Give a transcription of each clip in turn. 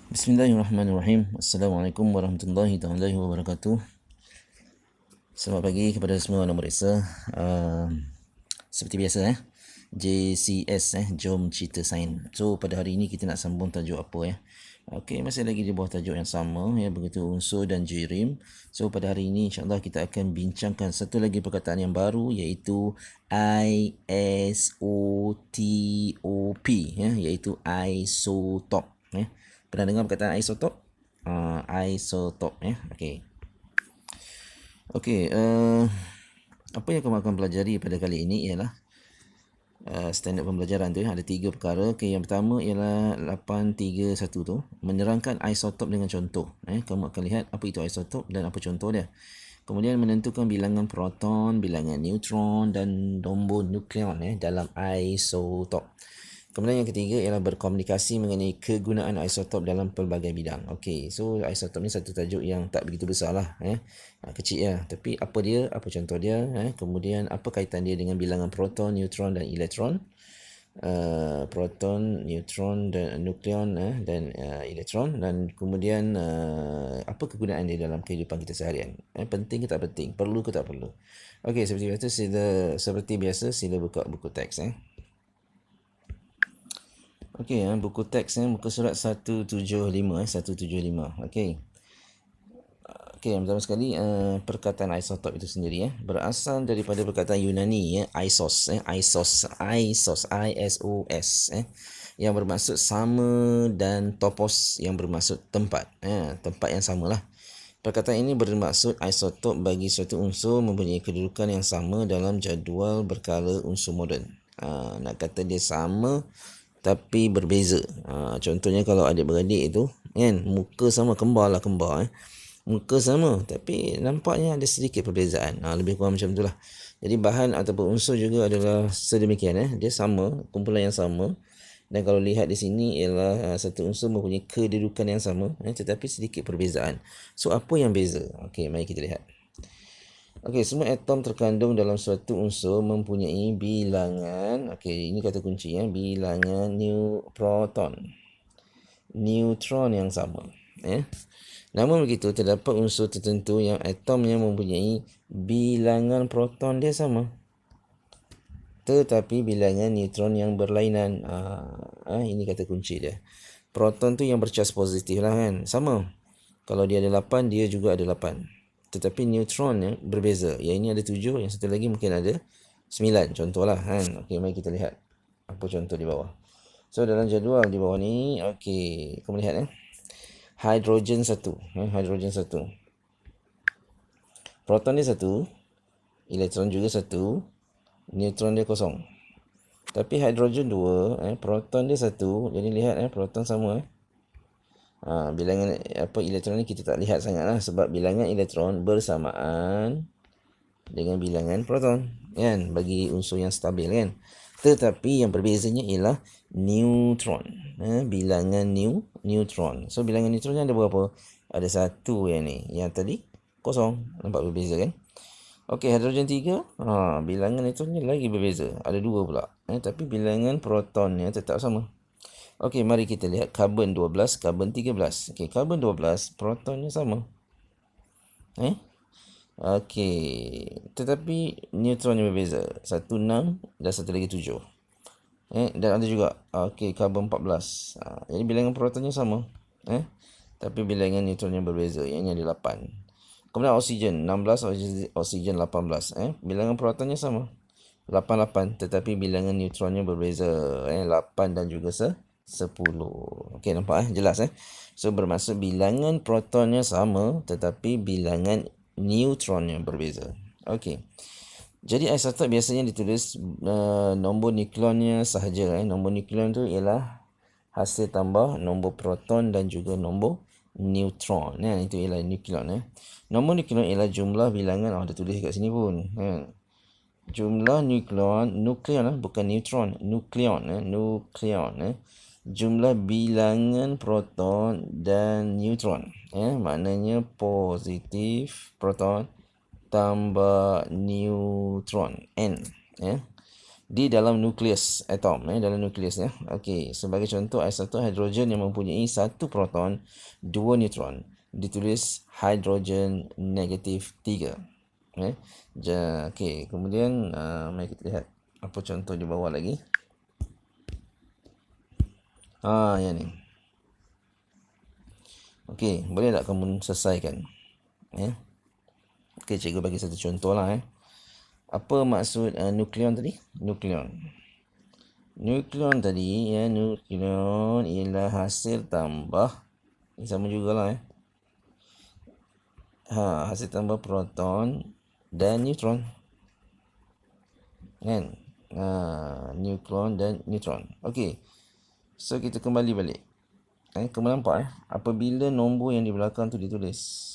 Bismillahirrahmanirrahim. Assalamualaikum warahmatullahi taala wabarakatuh. Selamat pagi kepada semua orang meriksa. Seperti biasa JCS Jom Cerita Sains. So pada hari ini kita nak sambung tajuk apa Okey, masih lagi di bawah tajuk yang sama begitu unsur dan jirim. So pada hari ini insya-Allah kita akan bincangkan satu lagi perkataan yang baru iaitu ISOTOP iaitu isotop Pernah dengar perkataan isotop? Isotop Okey. Okey, apa yang kamu akan pelajari pada kali ini ialah standard pembelajaran tu ada 3 perkara. Okey, yang pertama ialah 831 tu, menerangkan isotop dengan contoh. Kamu akan lihat apa itu isotop dan apa contoh dia. Kemudian menentukan bilangan proton, bilangan neutron dan nombor nukleon dalam isotop. Kemudian yang ketiga ialah berkomunikasi mengenai kegunaan isotop dalam pelbagai bidang. Okey, so isotop ni satu tajuk yang tak begitu besar lah. Kecil ya. Tapi apa dia, apa contoh dia, kemudian apa kaitan dia dengan bilangan proton, neutron dan elektron. Proton, neutron dan nukleon dan elektron, dan kemudian apa kegunaan dia dalam kehidupan kita seharian. Penting ke tak penting, perlu ke tak perlu. Okey, seperti biasa sila buka buku teks Okey, buku teks muka surat 175 175. Okey. Okey, yang pertama sekali perkataan isotop itu sendiri berasal daripada perkataan Yunani isos isos yang bermaksud sama, dan topos yang bermaksud tempat. Tempat yang samalah. Perkataan ini bermaksud isotop bagi suatu unsur mempunyai kedudukan yang sama dalam jadual berkala unsur moden. Nak kata dia sama tapi berbeza. Contohnya kalau adik-beradik itu muka sama, kembar. Muka sama tapi nampaknya ada sedikit perbezaan. Lebih kurang macam itulah. Jadi bahan ataupun unsur juga adalah sedemikian dia sama, kumpulan yang sama. Dan kalau lihat di sini ialah satu unsur mempunyai kedudukan yang sama tetapi sedikit perbezaan. So apa yang beza? Okey, mari kita lihat. Okey, semua atom terkandung dalam suatu unsur mempunyai bilangan, ini kata kunci bilangan proton, neutron yang sama. Namun begitu, terdapat unsur tertentu yang atomnya mempunyai bilangan proton dia sama, tetapi bilangan neutron yang berlainan. Ini kata kunci dia. Proton tu yang bercas positif lah sama. Kalau dia ada 8, dia juga ada 8. Tetapi neutron berbeza. Yang ini ada 7, yang satu lagi mungkin ada 9. Contohlah Okey, mari kita lihat apa contoh di bawah. So dalam jadual di bawah ni, okey, kamu lihat hidrogen 1. Hidrogen 1. Proton dia 1, elektron juga 1, neutron dia kosong. Tapi hidrogen 2, proton dia 1. Jadi lihat proton sama bilangan elektron ni kita tak lihat sangatlah sebab bilangan elektron bersamaan dengan bilangan proton bagi unsur yang stabil Tetapi yang berbezanya ialah neutron. Bilangan neutron. So bilangan neutron ada berapa? Ada 1 yang ni. Yang tadi kosong. Nampak berbeza kan? Okey, hidrogen 3, bilangan neutronnya lagi berbeza. Ada 2 pula. Tapi bilangan protonnya tetap sama. Okey, mari kita lihat karbon 12, karbon 13. Okey, karbon 12 protonnya sama. Okey, tetapi neutronnya berbeza. 1 6 dan satu lagi 7. Dan ada juga karbon 14. Jadi bilangan protonnya sama. Tapi bilangan neutronnya berbeza. Yang ini ada 8. Kemudian oksigen 16, oksigen 18. Bilangan protonnya sama. 8 tetapi bilangan neutronnya berbeza. 8 dan juga 10. Okey, nampak jelas So bermaksud bilangan protonnya sama tetapi bilangan neutronnya berbeza. Okey. Jadi isotop biasanya ditulis nombor nukleonnya sahaja. Nombor nukleon tu ialah hasil tambah nombor proton dan juga nombor neutron. Itu ialah nukleon. Nombor nukleon ialah jumlah bilangan. Ada tulis kat sini pun. Jumlah nukleon bukan neutron, nukleon. Jumlah bilangan proton dan neutron. Maknanya positif proton tambah neutron N. di dalam nukleus atom, dalam nukleus ya. Okey, sebagai contoh isotop hidrogen yang mempunyai 1 proton, 2 neutron, ditulis hidrogen negatif 3. Okey, kemudian mari kita lihat apa contoh di bawah lagi. Yang ni. Okey, boleh tak kamu selesaikan? Okey, cikgu bagi satu contoh lah. Apa maksud nukleon tadi? Nukleon tadi nukleon ialah hasil tambah, ini sama jugalah hasil tambah proton dan neutron. Kan? Nukleon dan neutron. Okey. So kita kembali balik. Kamu nampak apabila nombor yang di belakang tu ditulis.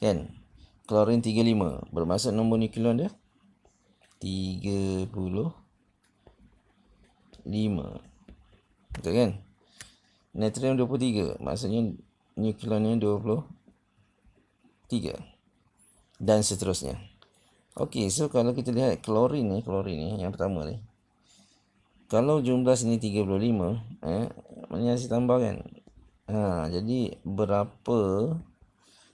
Kan? Klorin 35 bermaksud nombor nukleon dia 35. Betul kan? Natrium 23 maksudnya nukleonnya 23 dan seterusnya. Okey, so kalau kita lihat klorin ni yang pertama ni. Kalau jumlah sini 35, maknanya hasil tambah kan. Jadi berapa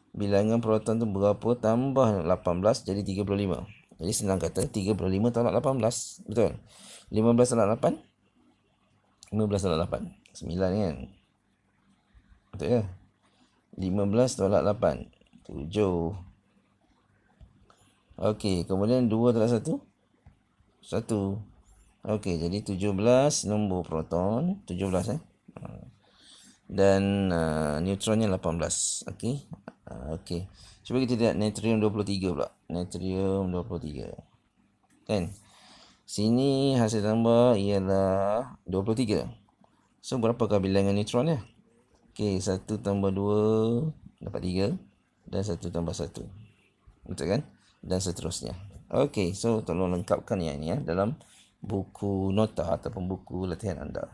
bilangan proton tu berapa tambah 18 jadi 35. Jadi senang kata 35 tolak 18. Betul? 15 tolak 8? 15 tolak 8. 9 kan? Betul ya? 15 tolak 8. 7. Okey, kemudian 2 tolak 1? 1. Okey, jadi 17 nombor proton. 17 dan neutronnya 18. Okey. Okey. Cuba kita lihat natrium 23 pula. Natrium 23. Kan? Sini hasil tambah ialah 23. So, berapakah bilangan neutronnya? Okey, 1 tambah 2 dapat 3. Dan 1 tambah 1. Betul kan? Dan seterusnya. Okey, so tolong lengkapkan yang ini dalam buku nota ataupun buku latihan anda.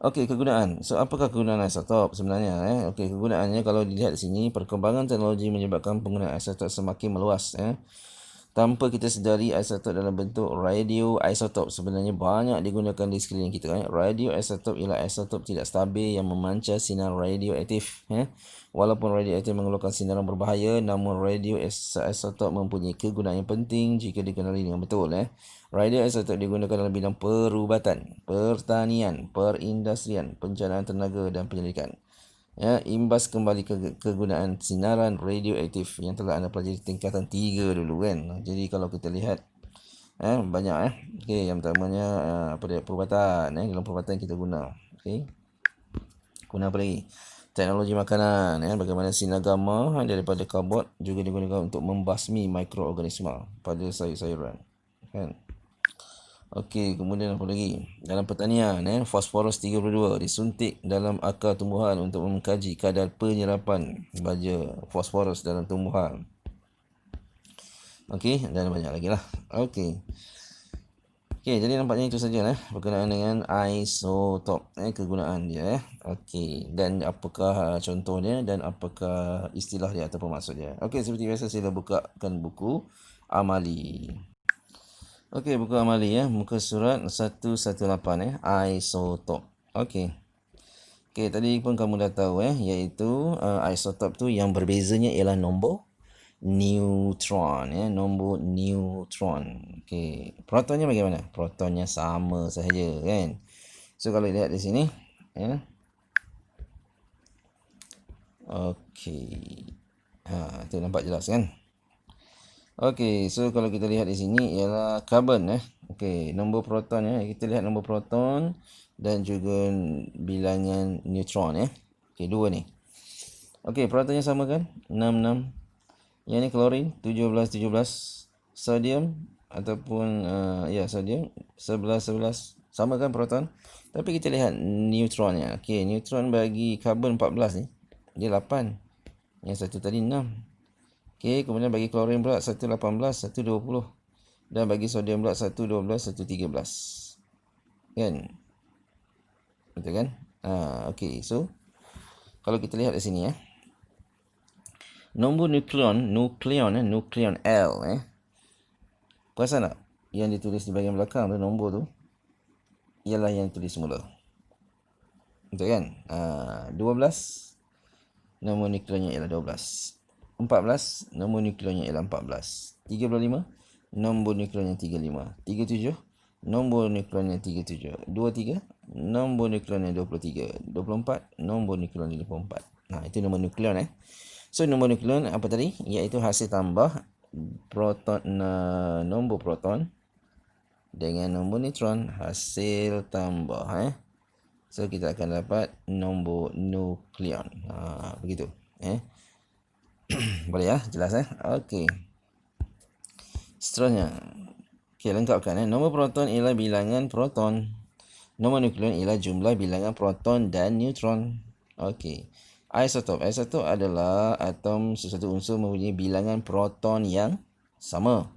Okey, kegunaan. So, apakah kegunaan isotop sebenarnya? Okey, kegunaannya kalau dilihat di sini, perkembangan teknologi menyebabkan penggunaan isotop semakin meluas. Tanpa kita sedari, isotop dalam bentuk radioisotop sebenarnya banyak digunakan di sekeliling kita. Radioisotop ialah isotop tidak stabil yang memancar sinar radioaktif. Walaupun radioaktif mengeluarkan sinaran berbahaya, namun radioisotop mempunyai kegunaan yang penting jika dikenali dengan betul. Radioisotop digunakan dalam bidang perubatan, pertanian, perindustrian, pencernaan tenaga dan penyelidikan. Imbas kembali kegunaan sinaran radioaktif yang telah anda pelajari tingkatan 3 dulu kan. Jadi kalau kita lihat banyak Okey, yang pertamanya perubatan dalam perubatan kita guna. Okey. Guna apa lagi? Teknologi makanan bagaimana sinar gamma daripada karbon juga digunakan untuk membasmi mikroorganisma pada sayur-sayuran. Kan? Okey, kemudian apa lagi? Dalam pertanian, fosforus 32 disuntik dalam akar tumbuhan untuk mengkaji kadar penyerapan baja fosforus dalam tumbuhan. Okey, dan banyak lagi lah. Okey. Okey, jadi nampaknya itu saja berkenaan dengan isotop, kegunaan dia. Okey, dan apakah contohnya dan apakah istilah dia ataupun maksud dia. Okey, seperti biasa sila bukakan buku amali. Okey, buku amali muka surat 118 isotop. Okey. Okey, tadi pun kamu dah tahu iaitu isotop tu yang berbezanya ialah nombor neutron nombor neutron. Okey, protonnya bagaimana? Protonnya sama sahaja kan. So kalau lihat di sini Okey. Tu nampak jelas kan? Okey, so kalau kita lihat di sini ialah karbon Okey, nombor proton kita lihat nombor proton dan juga bilangan neutron Okey, dua ni. Okey, protonnya sama kan? 66. Yang ni klorin 17. Sodium ataupun sodium 11. Sama kan proton? Tapi kita lihat neutronnya. Okey, neutron bagi karbon 14 ni dia 8. Yang satu tadi 6. Okey, kemudian bagi klorin pula 118, 120. Dan bagi sodium pula 112, 113. Kan? Betul kan? Okey, so kalau kita lihat di sini Nombor nukleon L perasan tak yang ditulis di bahagian belakang tu, nombor tu ialah yang tulis semula, betul kan? 12 nombor nukleonnya ialah 12. 14 nombor nukleonnya ialah 14. 35 nombor nukleonnya 35. 37 nombor nukleonnya 37. 23 nombor nukleonnya 23. 24 nombor nukleonnya 24. Itu nombor nukleon So nombor nukleon apa tadi? Iaitu hasil tambah proton, nombor proton dengan nombor neutron, hasil tambah So kita akan dapat nombor nukleon. Begitu. Boleh ya? Jelas Okey. Seterusnya. Okey, lengkapkan Nombor proton ialah bilangan proton. Nombor nukleon ialah jumlah bilangan proton dan neutron. Okey. Isotop adalah atom sesuatu unsur mempunyai bilangan proton yang sama,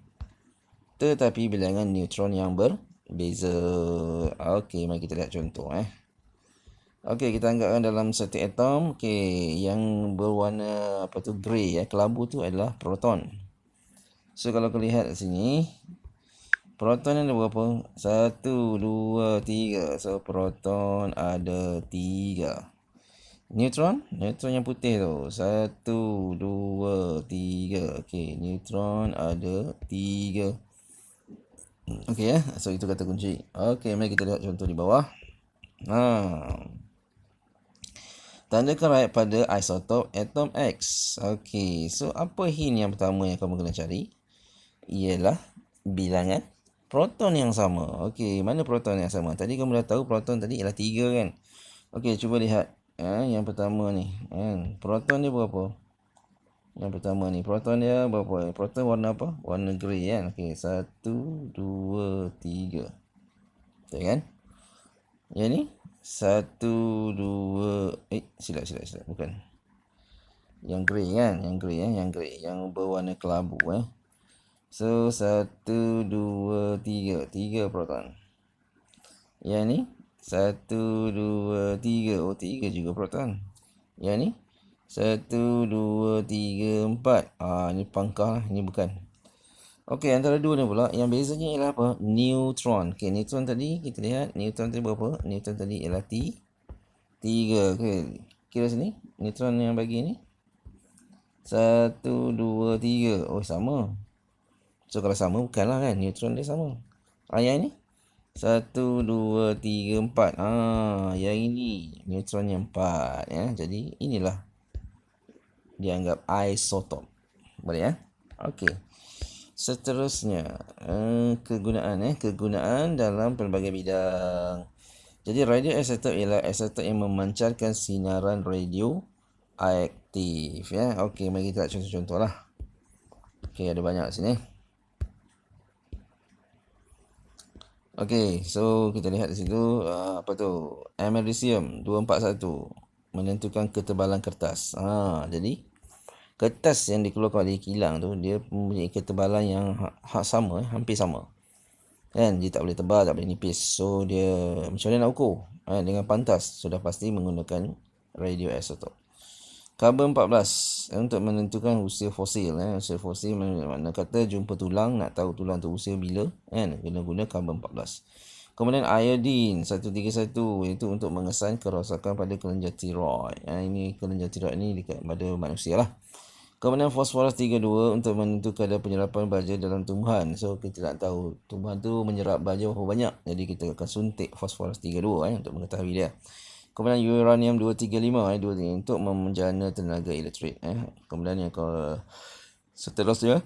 tetapi bilangan neutron yang berbeza. Okey, mari kita lihat contoh Okey, kita anggapkan dalam satu atom yang berwarna grey kelabu tu adalah proton. So kalau kau lihat sini, proton ada berapa? 1, 2, 3. So proton ada 3. Neutron yang putih tu 1, 2, 3. Okey, neutron ada 3. Okey so itu kata kunci. Okey, mari kita lihat contoh di bawah. Tandakan right pada isotop atom X. Okey, so apa hint yang pertama yang kamu kena cari? Ialah bilangan proton yang sama. Okey, mana proton yang sama? Tadi kamu dah tahu proton tadi ialah 3 kan? Okey, cuba lihat. Yang pertama ni, proton dia berapa? Yang pertama ni, proton dia berapa? Proton warna apa? Warna grey kan? Okey, 1, 2, 3. Betul kan? Yang ni 1, 2, silap, bukan. Yang grey kan? Yang grey, yang berwarna kelabu So 1, 2, 3. 3 proton. Yang ni 1, 2, 3. 3 juga proton. Yang ni 1, 2, 3, 4. Ni pangkah lah. Ni bukan. Okey, antara dua ni pula, yang bezanya ialah apa? Neutron. Okey, neutron tadi, kita lihat. Neutron tadi berapa? Neutron tadi ialah 3. Okey, kira sini. Neutron yang bagi ni 1, 2, 3. Oh, sama. So, kalau sama, bukanlah kan? Neutron dia sama. Yang ni 1, 2, 3, 4. Yang ini neutron yang 4 Jadi inilah dianggap isotop. Boleh Okey. Seterusnya kegunaan dalam pelbagai bidang. Jadi radioisotop ialah isotop yang memancarkan sinaran radioaktif Okey, mari kita lihat contoh-contoh lah. Okey, ada banyak sini. Okey, so kita lihat di situ americium 241 menentukan ketebalan kertas. Jadi kertas yang dikeluarkan dari kilang tu dia mempunyai ketebalan yang sama, hampir sama. Kan, dia tak boleh tebal, tak boleh nipis. So dia macam mana nak ukur? Dengan pantas, sudah pasti menggunakan radioisotop. Karbon 14 untuk menentukan usia fosil. Usia fosil mana kata jumpa tulang, nak tahu tulang tu usia bila, guna karbon 14. Kemudian iodine 131 iaitu untuk mengesan kerosakan pada kelenjar tiroid. Ini kelenjar tiroid ni dekat pada manusia lah. Kemudian fosforus 32 untuk menentukan kadar penyerapan baja dalam tumbuhan. So kita nak tahu tumbuhan tu menyerap baja berapa banyak. Jadi kita akan suntik fosforus 32 untuk mengetahui dia. Kemudian uranium 235 untuk menjana tenaga elektrik. Kemudian yang seterusnya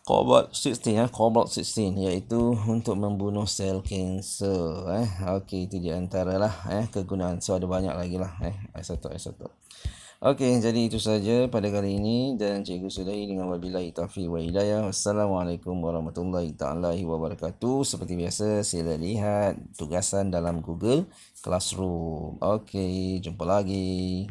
cobalt 16 iaitu untuk membunuh sel kanser. Okey, itu di antaralah kegunaan. So ada banyak lagi lah isotop. Okey, jadi itu saja pada kali ini dan cikgu sudahi dengan wabillahi taufiq wa hidayah. Wassalamualaikum warahmatullahi taala wabarakatuh. Seperti biasa, sila lihat tugasan dalam Google Classroom. Okey, jumpa lagi.